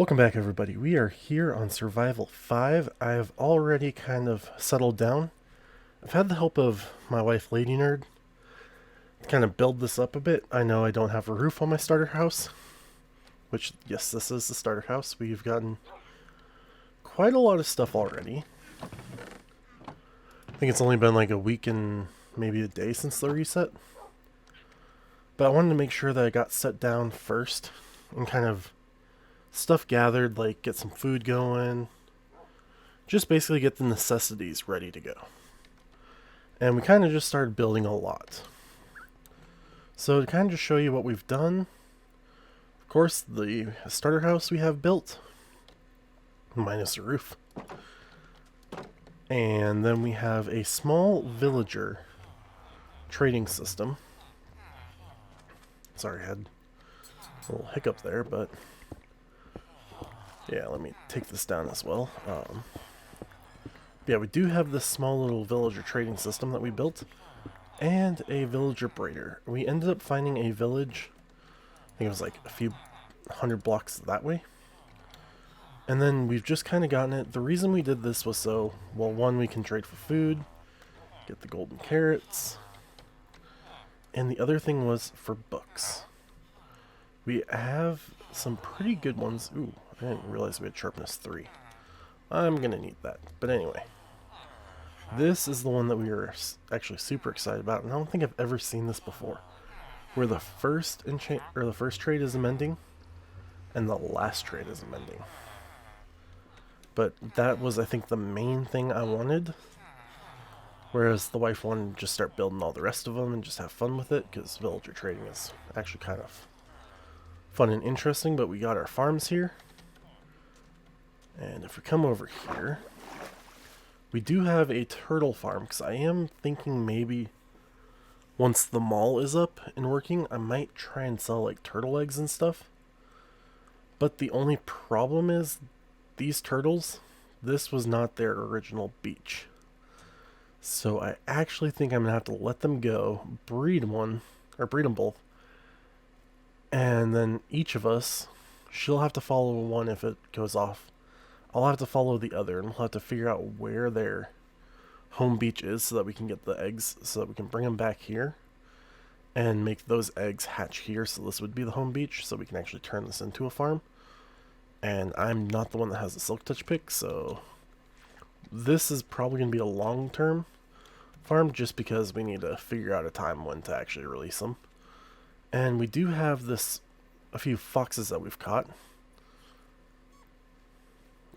Welcome back, everybody. We are here on Survival 5. I've already kind of settled down. I've had the help of my wife, Lady Nerd, to kind of build this up a bit. I know I don't have a roof on my starter house, which, yes, this is the starter house. We've gotten quite a lot of stuff already. I think it's only been like a week and maybe a day since the reset. But I wanted to make sure that I got set down first and kind of stuff gathered, like get some food going, just basically get the necessities ready to go. And we kind of just started building a lot. So to kind of just show you what we've done, of course the starter house we have built, minus the roof. And then we have a small villager trading system. Sorry, I had a little hiccup there, but yeah, let me take this down as well. Yeah, we do have this small little villager trading system that we built, and a villager braider. We ended up finding a village, I think it was like a few hundred blocks that way. And then we've just kind of gotten it. The reason we did this was so, well, one, we can trade for food, get the golden carrots, and the other thing was for books. We have some pretty good ones. Ooh, I didn't realize we had sharpness 3. I'm going to need that. But anyway, this is the one that we were actually super excited about, and I don't think I've ever seen this before. Where the first the first trade is amending, and the last trade is amending. But that was, I think, the main thing I wanted. Whereas the wife wanted to just start building all the rest of them and just have fun with it, because villager trading is actually kind of fun and interesting. But we got our farms here. And if we come over here, we do have a turtle farm, because I am thinking maybe once the mall is up and working, I might try and sell like turtle eggs and stuff. But the only problem is these turtles, this was not their original beach. So I actually think I'm going to have to let them go, breed them both. And then each of us, she'll have to follow one if it goes off. I'll have to follow the other, and we'll have to figure out where their home beach is so that we can get the eggs, so that we can bring them back here and make those eggs hatch here. So this would be the home beach, so we can actually turn this into a farm. And I'm not the one that has the silk touch pick, so this is probably going to be a long-term farm, just because we need to figure out a time when to actually release them. And we do have a few foxes that we've caught.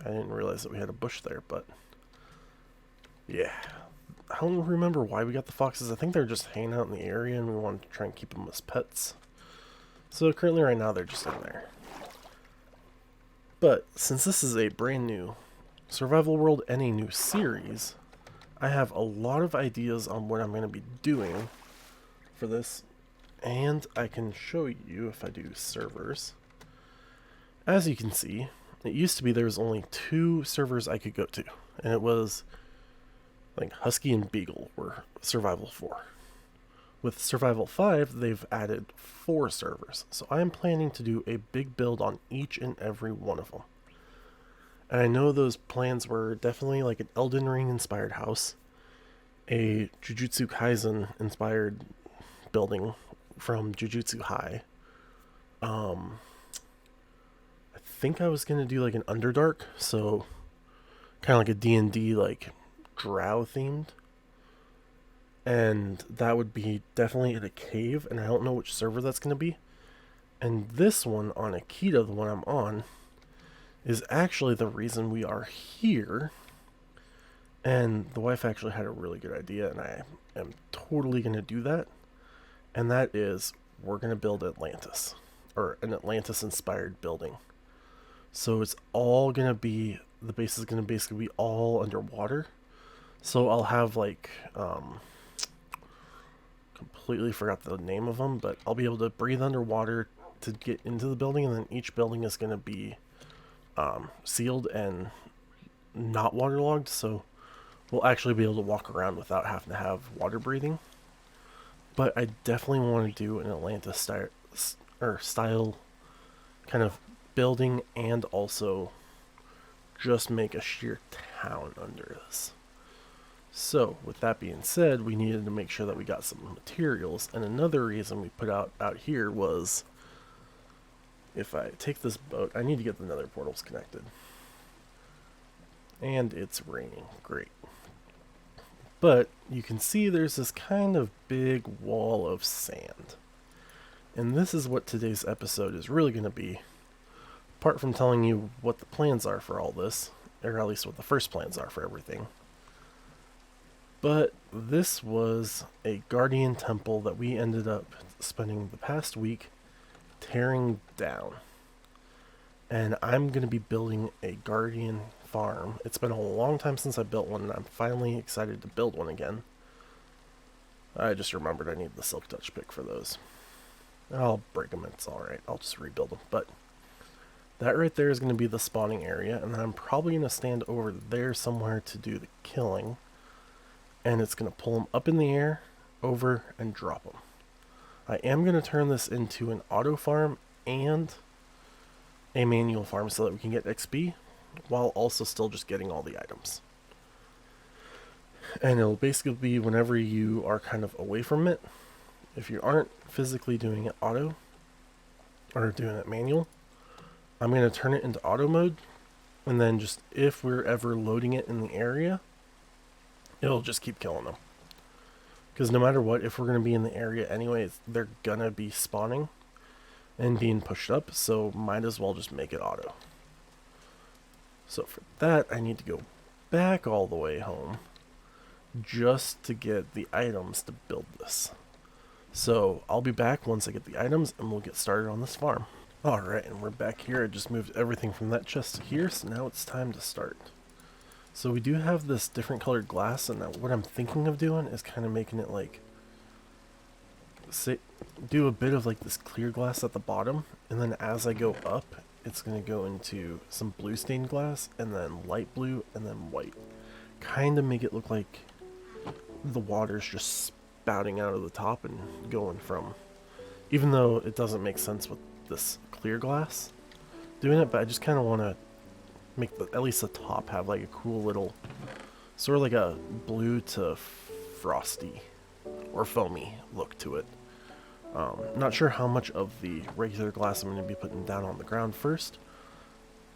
I didn't realize that we had a bush there, but yeah. I don't remember why we got the foxes. I think they're just hanging out in the area and we wanted to try and keep them as pets. So currently right now they're just in there. But since this is a brand new Survival World and a new series, I have a lot of ideas on what I'm going to be doing for this. And I can show you if I do servers. As you can see, it used to be there was only 2 servers I could go to, and it was like Husky and Beagle were Survival 4. With Survival 5, they've added 4 servers, so I am planning to do a big build on each and every one of them. And I know those plans were definitely like an Elden Ring inspired house, a Jujutsu Kaisen inspired building from Jujutsu High. I think I was going to do like an Underdark, so kind of like a D&D like drow themed. And that would be definitely in a cave, and I don't know which server that's going to be. And this one on Akita, the one I'm on, is actually the reason we are here. And the wife actually had a really good idea, and I am totally going to do that. And that is, we're going to build Atlantis, or an Atlantis-inspired building. So it's all going to be, the base is going to basically be all underwater. So I'll have like, completely forgot the name of them, but I'll be able to breathe underwater to get into the building, and then each building is going to be sealed and not waterlogged, so we'll actually be able to walk around without having to have water breathing. But I definitely want to do an Atlantis style kind of building and also just make a sheer town under this. So, with that being said, we needed to make sure that we got some materials, and another reason we put out here was, if I take this boat, I need to get the nether portals connected. And it's raining, great. But you can see there's this kind of big wall of sand. And this is what today's episode is really going to be. Apart from telling you what the plans are for all this, or at least what the first plans are for everything. But this was a guardian temple that we ended up spending the past week tearing down. And I'm going to be building a guardian farm. It's been a long time since I built one, and I'm finally excited to build one again. I just remembered I need the silk touch pick for those. I'll break them, it's alright, I'll just rebuild them. But that right there is going to be the spawning area, and then I'm probably going to stand over there somewhere to do the killing. And it's going to pull them up in the air, over, and drop them. I am going to turn this into an auto farm and a manual farm so that we can get XP, while also still just getting all the items. And it'll basically be whenever you are kind of away from it. If you aren't physically doing it auto, or doing it manual, I'm going to turn it into auto mode, and then just if we're ever loading it in the area, it'll just keep killing them. Because no matter what, if we're going to be in the area anyway, they're going to be spawning and being pushed up, so might as well just make it auto. So for that, I need to go back all the way home just to get the items to build this. So I'll be back once I get the items, and we'll get started on this farm. Alright, and we're back here. I just moved everything from that chest to here, so now it's time to start. So we do have this different colored glass, and what I'm thinking of doing is kind of making it like, do a bit of like this clear glass at the bottom, and then as I go up, it's going to go into some blue stained glass, and then light blue, and then white. Kind of make it look like the water's just spouting out of the top and going from, even though it doesn't make sense with this clear glass doing it, but I just kind of want to make at least the top have like a cool little, sort of like a blue to frosty or foamy look to it. Not sure how much of the regular glass I'm going to be putting down on the ground first,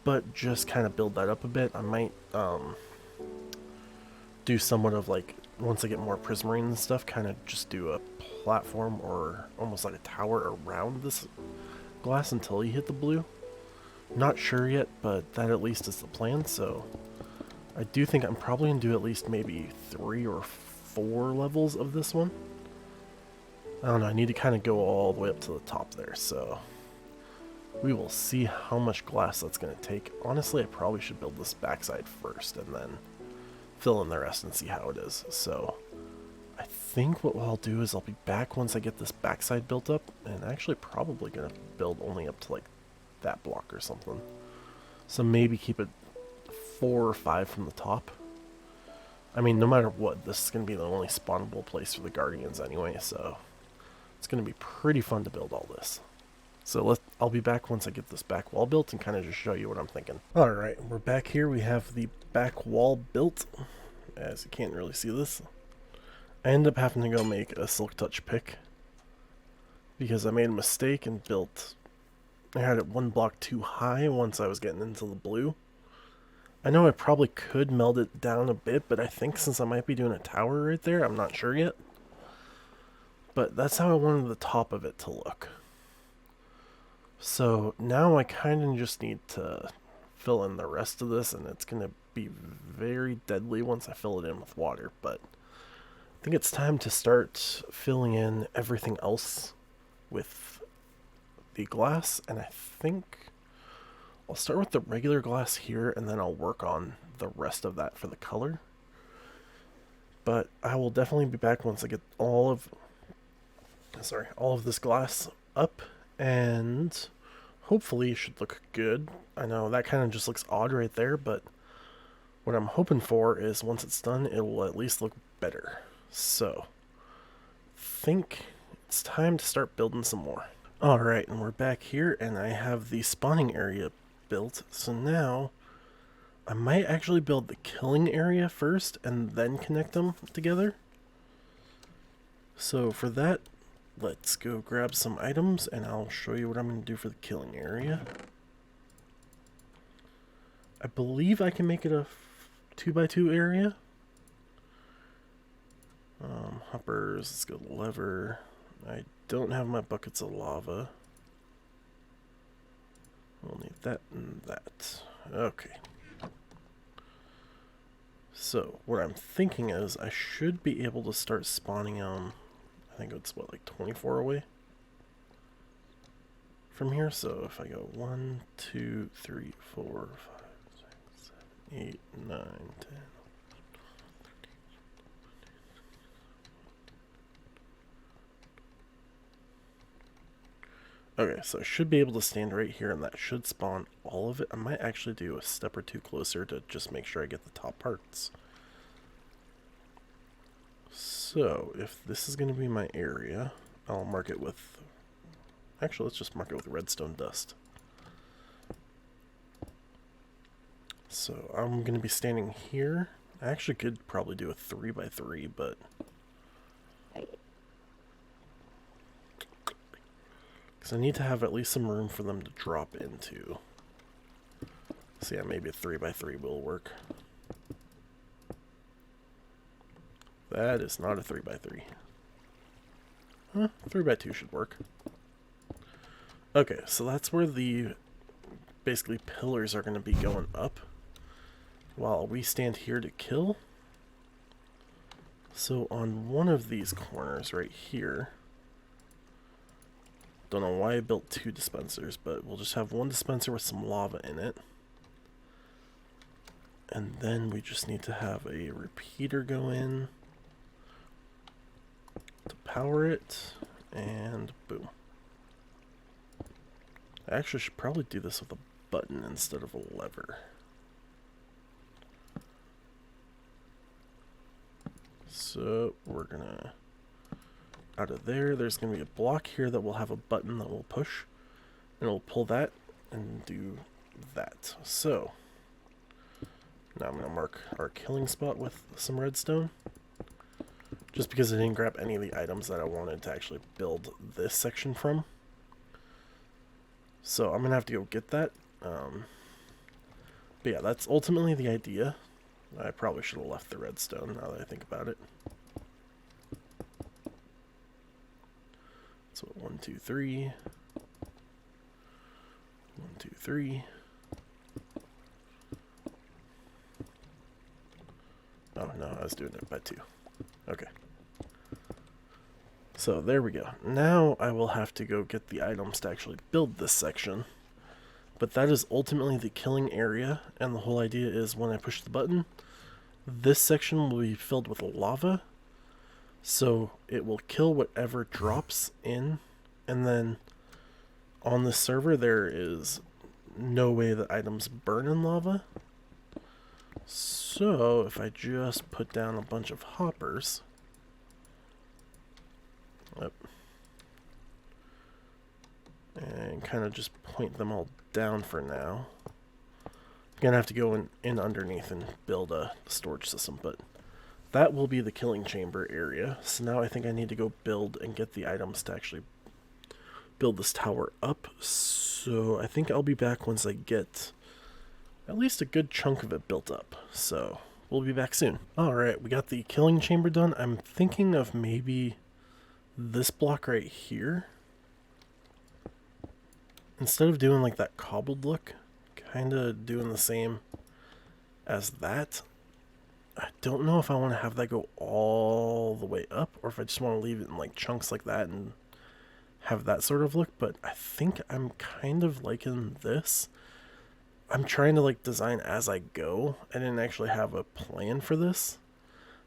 but just kind of build that up a bit. I might do somewhat of like, once I get more prismarine and stuff, kind of just do a platform or almost like a tower around this glass until you hit the blue. Not sure yet, but that at least is the plan. So I do think I'm probably going to do at least maybe 3 or 4 levels of this one. I don't know, I need to kind of go all the way up to the top there, so we will see how much glass that's going to take. Honestly, I probably should build this backside first and then fill in the rest and see how it is. So I think what I'll do is I'll be back once I get this backside built up, and actually probably going to build only up to like that block or something. So maybe keep it 4 or 5 from the top. I mean, no matter what, this is going to be the only spawnable place for the Guardians anyway, so it's going to be pretty fun to build all this. So I'll be back once I get this back wall built and kind of just show you what I'm thinking. Alright, we're back here. We have the back wall built. As you can't really see this, I end up having to go make a silk touch pick because I made a mistake and I had it 1 block too high once I was getting into the blue. I know I probably could meld it down a bit, but I think since I might be doing a tower right there, I'm not sure yet. But that's how I wanted the top of it to look. So now I kind of just need to fill in the rest of this, and it's going to be very deadly once I fill it in with water. But I think it's time to start filling in everything else with the glass, and I think I'll start with the regular glass here, and then I'll work on the rest of that for the color. But I will definitely be back once I get all of this glass up, and hopefully it should look good. I know that kind of just looks odd right there, but what I'm hoping for is once it's done, it will at least look better. So, I think it's time to start building some more. Alright, and we're back here, and I have the spawning area built. So now, I might actually build the killing area first, and then connect them together. So for that, let's go grab some items, and I'll show you what I'm going to do for the killing area. I believe I can make it a 2x2 area. Hoppers, let's go lever. I don't have my buckets of lava. We'll need that and that. Okay. So, what I'm thinking is I should be able to start spawning I think it's what, like 24 away from here. So if I go 1, 2, 3, 4, 5, 6, 7, 8, 9, 10. Okay, so I should be able to stand right here, and that should spawn all of it. I might actually do a step or two closer to just make sure I get the top parts. So, if this is going to be my area, I'll mark it with... Actually, let's just mark it with redstone dust. So, I'm going to be standing here. I actually could probably do a 3x3, but... because I need to have at least some room for them to drop into. So yeah, maybe a 3x3 will work. That is not a 3x3. Huh, 3x2 should work. Okay, so that's where the basically pillars are going to be going up while we stand here to kill. So on one of these corners right here, don't know why I built 2 dispensers, but we'll just have one dispenser with some lava in it. And then we just need to have a repeater go in to power it, and boom. I actually should probably do this with a button instead of a lever. So we're gonna, out of there's gonna be a block here that will have a button that will push, and it'll pull that and do that. So now I'm gonna mark our killing spot with some redstone, just because I didn't grab any of the items that I wanted to actually build this section from. So I'm gonna have to go get that. But yeah, that's ultimately the idea. I probably should have left the redstone now that I think about it. So 1, 2, 3. 1, 2, 3. Oh no, I was doing it by 2. Okay. So there we go. Now I will have to go get the items to actually build this section. But that is ultimately the killing area, and the whole idea is when I push the button, this section will be filled with lava, so it will kill whatever drops in, and then on the server there is no way that items burn in lava. So if I just put down a bunch of hoppers, and kind of just point them all down for now. I'm gonna have to go in underneath and build a storage system, but that will be the killing chamber area. So now I think I need to go build and get the items to actually build this tower up. So I think I'll be back once I get at least a good chunk of it built up. So we'll be back soon. Alright, we got the killing chamber done. I'm thinking of maybe this block right here. Instead of doing like that cobbled look, kind of doing the same as that. I don't know if I want to have that go all the way up, or if I just want to leave it in like chunks like that and have that sort of look, but I think I'm kind of liking this. I'm trying to like design as I go. I didn't actually have a plan for this,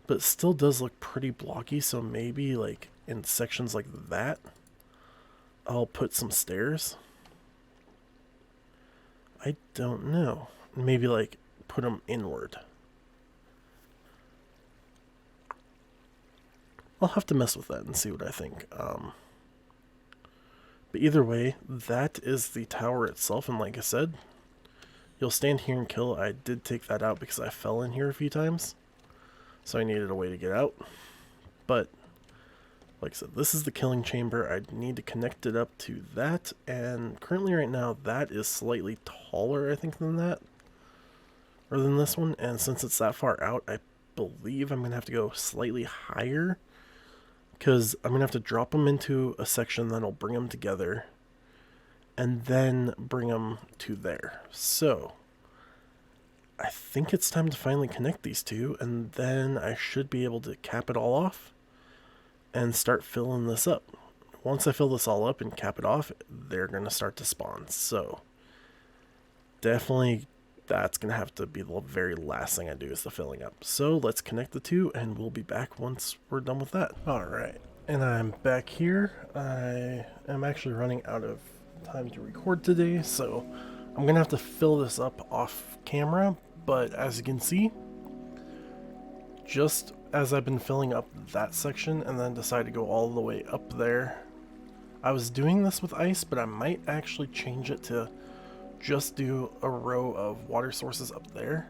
but it still does look pretty blocky, so maybe like in sections like that, I'll put some stairs. I don't know. Maybe like put them inward. I'll have to mess with that and see what I think. But But either way, that is the tower itself, and like I said, you'll stand here and kill. I did take that out because I fell in here a few times, so I needed a way to get out. But like I said, this is the killing chamber. I need to connect it up to that, and currently right now that is slightly taller, I think, than that, or than this one, and since it's that far out, I believe I'm going to have to go slightly higher, because I'm going to have to drop them into a section that'll bring them together, and then bring them to there. So I think it's time to finally connect these two, and then I should be able to cap it all off and start filling this up. Once I fill this all up and cap it off, they're going to start to spawn. So definitely that's going to have to be the very last thing I do, is the filling up. So let's connect the two, and we'll be back once we're done with that. Alright, and I'm back here. I am actually running out of time to record today, so I'm going to have to fill this up off camera. But as you can see, just as I've been filling up that section and then decided to go all the way up there, I was doing this with ice, but I might actually change it to just do a row of water sources up there.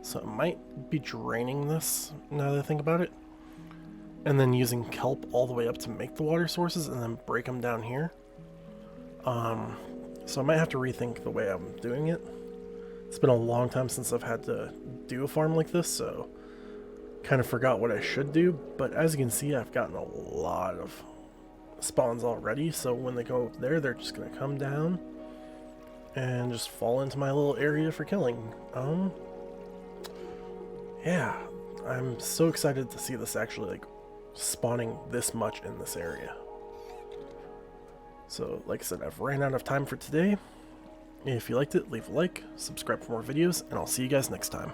So it might be draining this, now that I think about it, and then using kelp all the way up to make the water sources and then break them down here. So I might have to rethink the way I'm doing it. It's been a long time since I've had to do a farm like this, so kind of forgot what I should do. But as you can see, I've gotten a lot of spawns already, so when they go up there, they're just going to come down and just fall into my little area for killing. Yeah, I'm so excited to see this actually like spawning this much in this area. So like I said, I've ran out of time for today. If you liked it, leave a like, subscribe for more videos, and I'll see you guys next time.